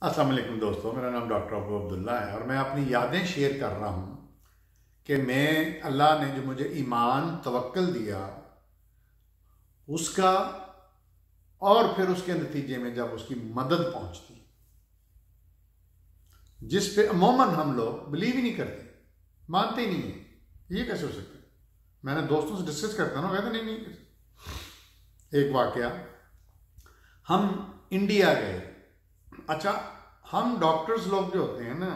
अस्सलाम वालेकुम दोस्तों, मेरा नाम डॉक्टर अबू अब्दुल्ला है और मैं अपनी यादें शेयर कर रहा हूँ कि अल्लाह ने जो मुझे ईमान तवक्कल दिया उसका, और फिर उसके नतीजे में जब उसकी मदद पहुँचती जिस पे अमूमन हम लोग बिलीव ही नहीं करते, मानते ही नहीं है, ये कैसे हो सकता है। मैंने दोस्तों से डिस्कस करता ना, कहते नहीं। एक वाकया, हम इंडिया गए। अच्छा, हम डॉक्टर्स लोग जो होते हैं ना,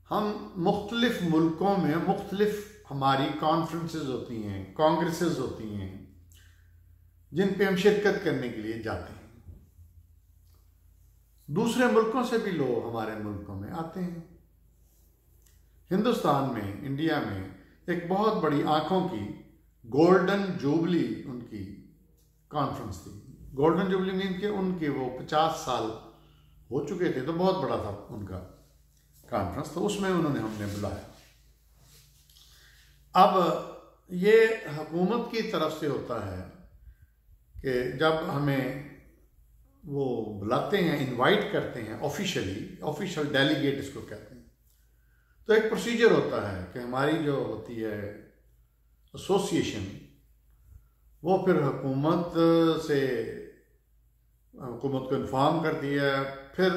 हम मुख्तलिफ मुल्कों में मुख्तलिफ हमारी कॉन्फ्रेंसेस होती हैं, कांग्रेसेस होती हैं, जिन पे हम शिरकत करने के लिए जाते हैं। दूसरे मुल्कों से भी लोग हमारे मुल्कों में आते हैं। हिंदुस्तान में, इंडिया में एक बहुत बड़ी आंखों की गोल्डन जुबली उनकी कॉन्फ्रेंस थी। गोल्डन जुबली मीन के उनके वो 50 साल हो चुके थे, तो बहुत बड़ा था उनका कॉन्फ्रेंस, तो उसमें हमने बुलाया। अब ये हुकूमत की तरफ से होता है कि जब हमें वो बुलाते हैं, इनवाइट करते हैं ऑफिशियल डेलीगेट इसको कहते हैं, तो एक प्रोसीजर होता है कि हमारी जो होती है एसोसिएशन, वो फिर हुकूमत को इन्फॉर्म करती है। फिर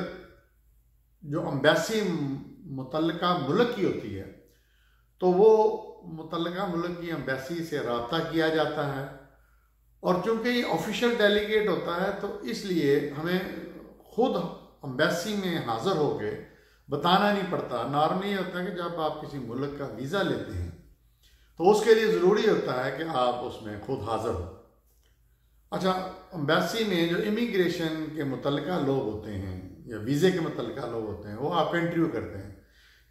जो अम्बेसी मुतल्लिका मुल्क की होती है, तो वो मुतल्लिका मुल्क की अम्बेसी से रब्ता किया जाता है, और चूंकि ये ऑफिशियल डेलीगेट होता है तो इसलिए हमें खुद अम्बेसी में हाजिर होके बताना नहीं पड़ता। नॉर्मली ये होता है कि जब आप किसी मुल्क का वीज़ा लेते हैं तो उसके लिए ज़रूरी होता है कि आप उसमें खुद हाजिर हो। अच्छा, अम्बेसी में जो इमिग्रेशन के मुतल्लिका लोग होते हैं या वीज़े के मुतल्लिका लोग होते हैं, वो आपका इंटरव्यू करते हैं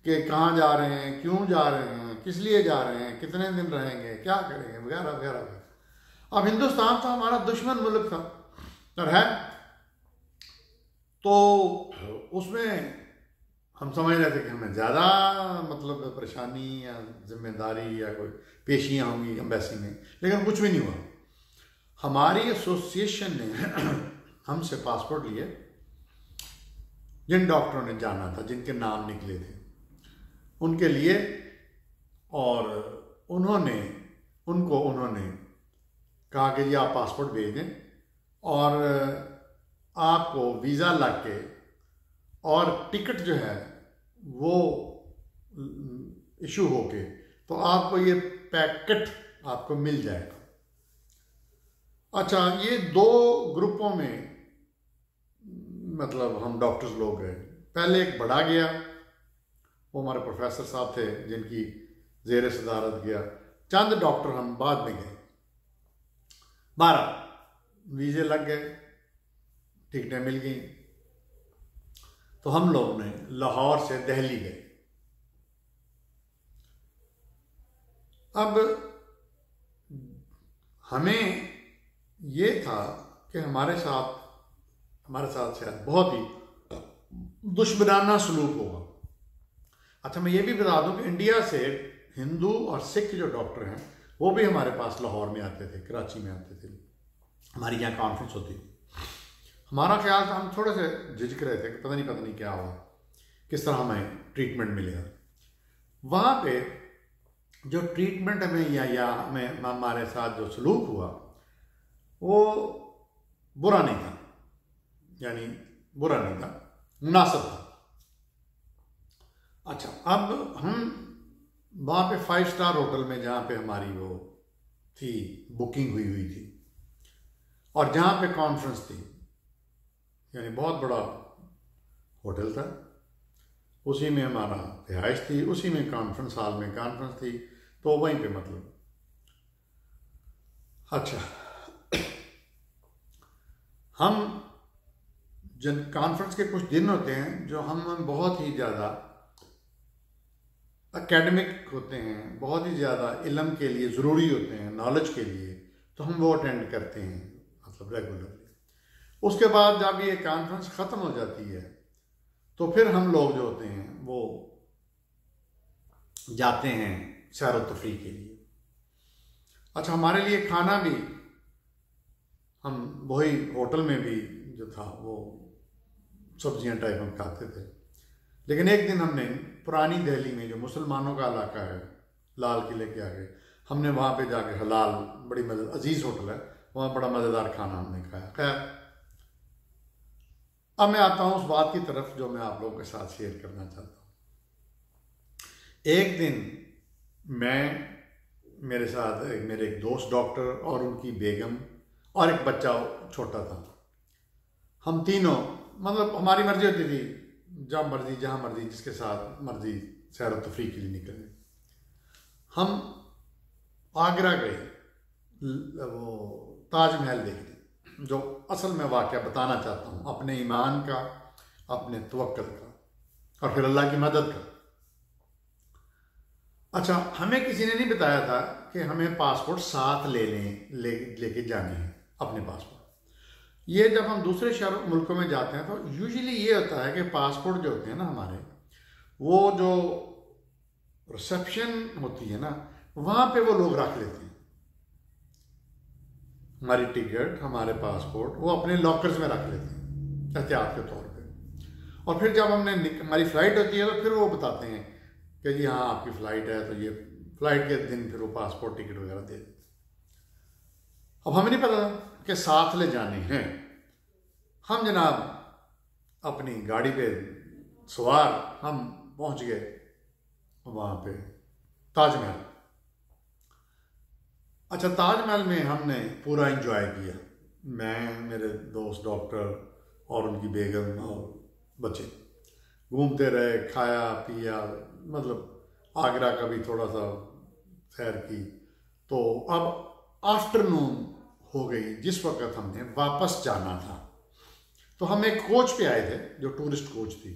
कि कहाँ जा रहे हैं, क्यों जा रहे हैं, किस लिए जा रहे हैं, कितने दिन रहेंगे, क्या करेंगे, वगैरह वगैरह। अब हिंदुस्तान तो हमारा दुश्मन मुल्क था और है, तो उसमें हम समझ रहे थे कि हमें ज़्यादा मतलब परेशानी या जिम्मेदारी या कोई पेशियाँ होंगी अम्बेसी में, लेकिन कुछ भी नहीं हुआ। हमारी एसोसिएशन ने हमसे पासपोर्ट लिए, जिन डॉक्टरों ने जाना था, जिनके नाम निकले थे उनके लिए, और उन्होंने कहा कि जी आप पासपोर्ट भेज दें और आपको वीज़ा लग के और टिकट जो है वो इशू होके, तो आपको ये पैकेट आपको मिल जाएगा। अच्छा, ये दो ग्रुपों में मतलब हम डॉक्टर्स लोग गए। पहले एक बड़ा गया, वो हमारे प्रोफेसर साहब थे जिनकी ज़ेर सदारत गया। चंद डॉक्टर हम बाद में गए, 12 वीज़े लग गए, टिकटें मिल गई, तो हम लोग ने लाहौर से दिल्ली गए। अब हमें ये था कि हमारे साथ शायद बहुत ही दुश्मनाना सलूक होगा। अच्छा, मैं ये भी बता दूं कि इंडिया से हिंदू और सिख जो डॉक्टर हैं वो भी हमारे पास लाहौर में आते थे, कराची में आते थे, हमारी यहाँ कॉन्फ्रेंस होती थी। हमारा ख्याल था, हम थोड़े से झिझक रहे थे कि पता नहीं क्या हुआ, किस तरह हमें ट्रीटमेंट मिलेगा। वहाँ पे जो ट्रीटमेंट हमें या हमें हमारे साथ जो सलूक हुआ वो बुरा नहीं था, मुनासिब था। अच्छा, अब हम वहाँ पे 5 स्टार होटल में, जहाँ पे हमारी वो थी बुकिंग हुई थी और जहाँ पे कॉन्फ्रेंस थी, यानी बहुत बड़ा होटल था, उसी में हमारा रिहाइश थी, उसी में कॉन्फ्रेंस हॉल में कॉन्फ्रेंस थी, तो वहीं पे मतलब। अच्छा, हम जब कॉन्फ्रेंस के कुछ दिन होते हैं जो हम बहुत ही ज़्यादा एकेडमिक होते हैं, बहुत ही ज़्यादा इल्म के लिए ज़रूरी होते हैं, नॉलेज के लिए, तो हम वो अटेंड करते हैं मतलब रेगुलरली। उसके बाद जब ये कॉन्फ्रेंस ख़त्म हो जाती है तो फिर हम लोग जो होते हैं वो जाते हैं सैर व तफरीह के लिए। अच्छा, हमारे लिए खाना भी हम वही होटल में भी जो था वो सब्जियां टाइप हम खाते थे। लेकिन एक दिन हमने पुरानी दिल्ली में जो मुसलमानों का इलाका है, लाल किले के आगे, हमने वहाँ पे जाके हलाल, बड़ी अजीज़ होटल है वहाँ, बड़ा मज़ेदार खाना हमने खाया। खैर, अब मैं आता हूँ उस बात की तरफ जो मैं आप लोगों के साथ शेयर करना चाहता हूँ। एक दिन मेरे साथ मेरे एक दोस्त डॉक्टर और उनकी बेगम और एक बच्चा छोटा था, हम तीनों, मतलब हमारी मर्जी होती थी, जब मर्जी जहाँ मर्जी जिसके साथ मर्जी सैर तफरीह के लिए निकले। हम आगरा गए वो ताजमहल देखने, जो असल में वाक़या बताना चाहता हूँ अपने ईमान का, अपने तवक्कुल का और फिर अल्लाह की मदद का। अच्छा, हमें किसी ने नहीं बताया था कि हमें पासपोर्ट साथ लेके जाने हैं अपने पासपोर्ट। ये जब हम दूसरे शहर मुल्कों में जाते हैं तो यूजुअली ये होता है कि पासपोर्ट जो होते हैं ना हमारे, वो जो रिसेप्शन होती है ना, वहाँ पे वो लोग रख लेते हैं हमारी टिकट, हमारे पासपोर्ट, वो अपने लॉकर्स में रख लेते हैं एहतियात के तौर पे। और फिर जब हमारी फ़्लाइट होती है तो फिर वो बताते हैं कि जी हाँ आपकी फ़्लाइट है, तो ये फ़्लाइट के दिन फिर वो पासपोर्ट टिकट वगैरह दे देते। अब हमें नहीं पता कि साथ ले जाने हैं। हम जनाब अपनी गाड़ी पे सवार हम पहुंच गए वहाँ पे ताजमहल। अच्छा, ताजमहल में हमने पूरा एंजॉय किया, मैं, मेरे दोस्त डॉक्टर और उनकी बेगम और बच्चे घूमते रहे, खाया पिया, मतलब आगरा का भी थोड़ा सा सैर की। तो अब आफ्टरनून हो गई जिस वक्त हमने वापस जाना था, तो हम एक कोच पे आए थे जो टूरिस्ट कोच थी।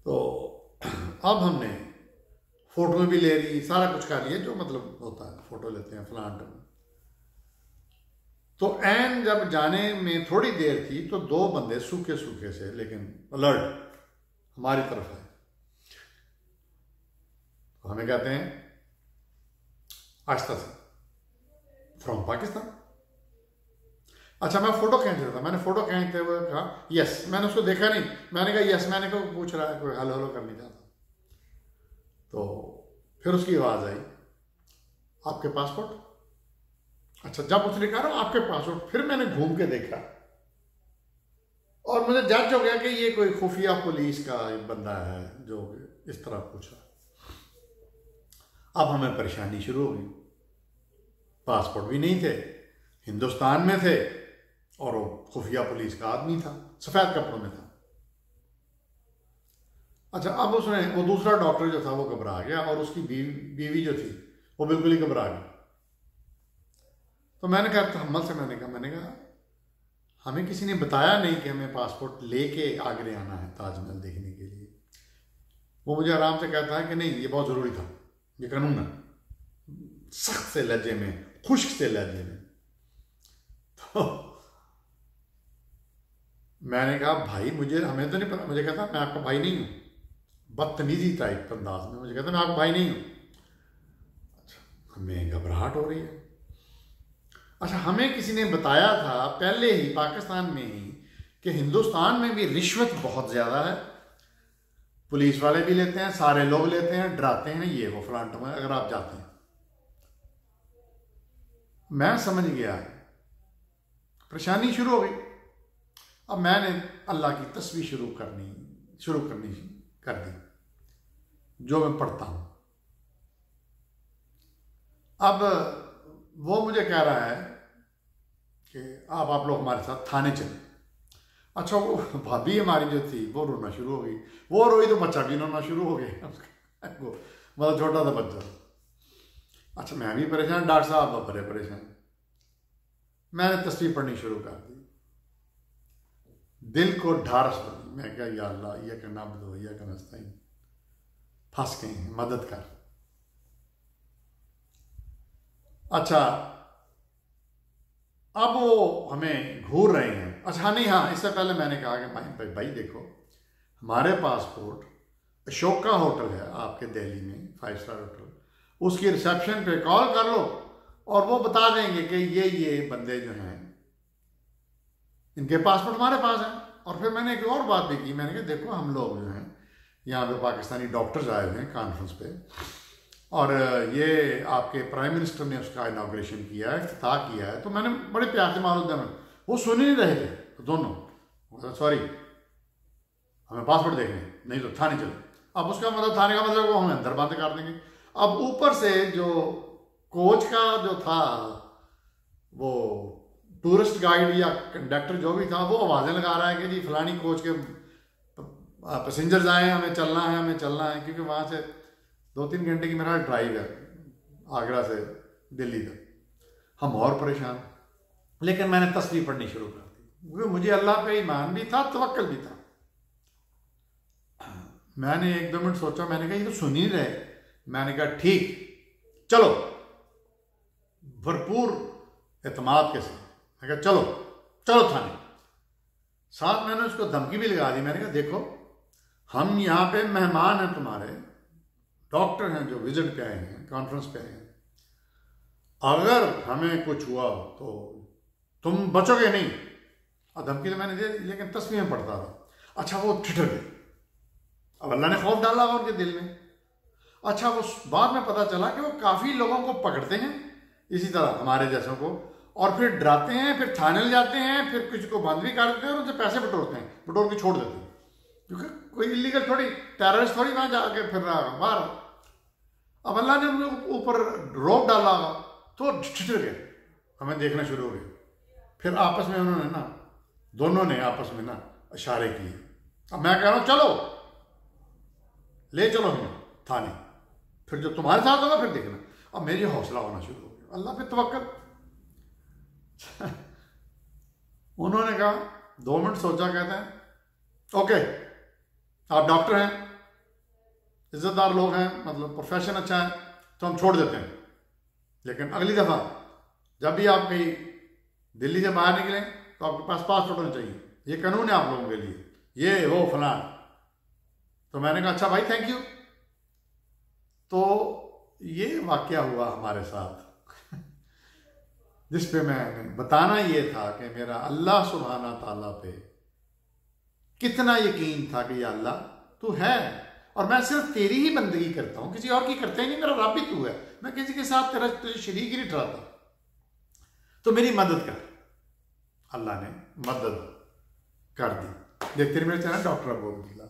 तो अब हमने फ़ोटो भी ले ली, सारा कुछ कर लिया जो मतलब होता है, फ़ोटो लेते हैं फ्लांट में। तो एन जब जाने में थोड़ी देर थी तो दो बंदे सूखे सूखे से लेकिन अलर्ट हमारी तरफ है। तो हमें कहते हैं आहिस्ता से, फ्रॉम पाकिस्तान। अच्छा, मैं फ़ोटो खींच रहा था, मैंने फ़ोटो खींचते हुए कहा यस, मैंने उसको देखा नहीं, मैंने कहा यस, मैंने कहा पूछ रहा है, कोई हेलो हेलो करने जाता। तो फिर उसकी आवाज़ आई, आपके पासपोर्ट? अच्छा, जब उसने कहा आपके पासपोर्ट, फिर मैंने घूम के देखा और मुझे जज हो गया कि ये कोई खुफिया पुलिस का बंदा है जो इस तरह पूछा। अब हमें परेशानी शुरू हो गई, पासपोर्ट भी नहीं थे, हिंदुस्तान में थे और वो खुफिया पुलिस का आदमी था, सफ़ेद कपड़ों में था। अच्छा, अब उसने, वो दूसरा डॉक्टर जो था वो घबरा गया और उसकी बीवी जो थी वो बिल्कुल ही घबरा गई। तो मैंने कहा तहम्मुल से, मैंने कहा हमें किसी ने बताया नहीं कि हमें पासपोर्ट लेके आगरे आना है ताजमहल देखने के लिए। वो मुझे आराम से कहता है कि नहीं, ये बहुत ज़रूरी था, ये कानून है, सख्त से लहजे में, खुश्क से लहजे में। तो मैंने कहा भाई हमें तो नहीं पता। मुझे कहता मैं आपका भाई नहीं हूँ, बदतमीजी टाइप अंदाज में मुझे कहता मैं आपका भाई नहीं हूँ। अच्छा, हमें घबराहट हो रही है। अच्छा, हमें किसी ने बताया था पहले ही पाकिस्तान में ही कि हिंदुस्तान में भी रिश्वत बहुत ज़्यादा है, पुलिस वाले भी लेते हैं, सारे लोग लेते हैं, डराते हैं, ये वो फ्रंट में अगर आप जाते हैं। मैं समझ गया, परेशानी शुरू हो गई। अब मैंने अल्लाह की तस्बीह शुरू करनी कर दी जो मैं पढ़ता हूँ। अब वो मुझे कह रहा है कि आप लोग हमारे साथ थाने चले। अच्छा, वो भाभी हमारी जो थी वो रोना शुरू हो गई, वो रोई तो बच्चा भी रोना शुरू हो गया मतलब छोटा सा बच्चा। अच्छा, मैं भी परेशान, डॉक्टर साहब बड़े परेशान। मैंने तस्बीह पढ़नी शुरू कर दी, दिल को ढारस बनी। मैं क्या, या अल्लाह या का नाबुदु या का नस्तईन, फंस गए हैं, मदद कर। अच्छा, अब वो हमें घूर रहे हैं। अच्छा नहीं, हाँ, इससे पहले मैंने कहा कि भाई देखो, हमारे पासपोर्ट अशोका होटल है आपके दिल्ली में, 5 स्टार होटल, उसकी रिसेप्शन पे कॉल कर लो और वो बता देंगे कि ये बंदे जो हैं इनके पासपोर्ट हमारे पास हैं, और फिर मैंने एक और बात भी की, मैंने कहा देखो हम लोग जो हैं यहाँ पे पाकिस्तानी डॉक्टर्स आए हुए हैं कॉन्फ्रेंस पे, और ये आपके प्राइम मिनिस्टर ने उसका इनाग्रेशन किया है, इफ्तिताह किया है। तो मैंने बड़े प्यार से मालूम दिया, वो सुन ही नहीं रहे थे दोनों, सॉरी हमें पासपोर्ट देखने, नहीं तो थाने चले। अब उसका मतलब थाने का मतलब वो हमें अंदर बंद कर देंगे। अब ऊपर से जो कोच का जो था वो टूरिस्ट गाइड या कंडक्टर जो भी था, वो आवाज़ें लगा रहा है कि जी फलानी कोच के पैसेंजर्स आए हैं, हमें चलना है, हमें चलना है, क्योंकि वहाँ से 2-3 घंटे की मेरा ड्राइव है आगरा से दिल्ली तक। हम और परेशान, लेकिन मैंने तस्वीर पढ़नी शुरू कर दी, क्योंकि मुझे अल्लाह पे ईमान भी था, तवक्कल भी था। मैंने 1-2 मिनट सोचा, मैंने कहा ये तो सुन ही रहे। मैंने कहा ठीक चलो, भरपूर एतमाद के साथ मैं कहा चलो चलो थाने। साथ मैंने उसको धमकी भी लगा दी, मैंने कहा देखो हम यहाँ पे मेहमान हैं, तुम्हारे डॉक्टर हैं जो विजिट पे आए हैं, कॉन्फ्रेंस पे आए हैं, अगर हमें कुछ हुआ तो तुम बचोगे नहीं। और धमकी तो मैंने दे दी, लेकिन तस्वीरें पढ़ता रहा। अच्छा वो ठिठर गए, अब अल्लाह ने खौफ डाला उनके दिल में। अच्छा वो बाद में पता चला कि वो काफ़ी लोगों को पकड़ते हैं इसी तरह हमारे जैसों को, और फिर डराते हैं, फिर थाने ले जाते हैं, फिर कुछ को बंद भी कर देते हैं और उनसे पैसे बटोरते हैं, बटोर के छोड़ देते हैं, क्योंकि कोई इलीगल थोड़ी, टेररिस्ट थोड़ी वहाँ जाके फिर रहा होगा बाहर। अब अल्लाह ने उन लोगों के ऊपर रौब डाला होगा, तो ठिठर गए, हमें देखना शुरू हो गया। फिर आपस में उन्होंने ना, दोनों ने आपस में ना इशारे किए। अब मैं कह रहा हूँ चलो ले चलो हमें थाने, फिर जो तुम्हारे साथ होगा फिर देखना। अब मेरी हौसला होना शुरू हो गया, अल्लाह पे तवक्कल। उन्होंने कहा 2 मिनट सोचा, कहते हैं ओके आप डॉक्टर हैं, इज्जतदार लोग हैं, मतलब प्रोफेशन अच्छा है, तो हम छोड़ देते हैं, लेकिन अगली दफ़ा जब भी आप कहीं दिल्ली से बाहर निकलें तो आपके पास पासपोर्ट होना चाहिए, ये कानून है आप लोगों के लिए, ये वो फलान। तो मैंने कहा अच्छा भाई थैंक यू। तो ये वाकया हुआ हमारे साथ, जिस पे मैंने बताना ये था कि मेरा अल्लाह सुब्हाना ताला पे कितना यकीन था कि या अल्लाह तू है, और मैं सिर्फ तेरी ही बंदगी करता हूँ, किसी और की करते ही नहीं, मेरा रब ही तू है, मैं किसी के साथ तेरा तुझे शरीक ही नहीं ठहराता, तो मेरी मदद कर। अल्लाह ने मदद कर दी। देखते रहिए मेरे चैनल डॉक्टर अबू अब्दुल्ला।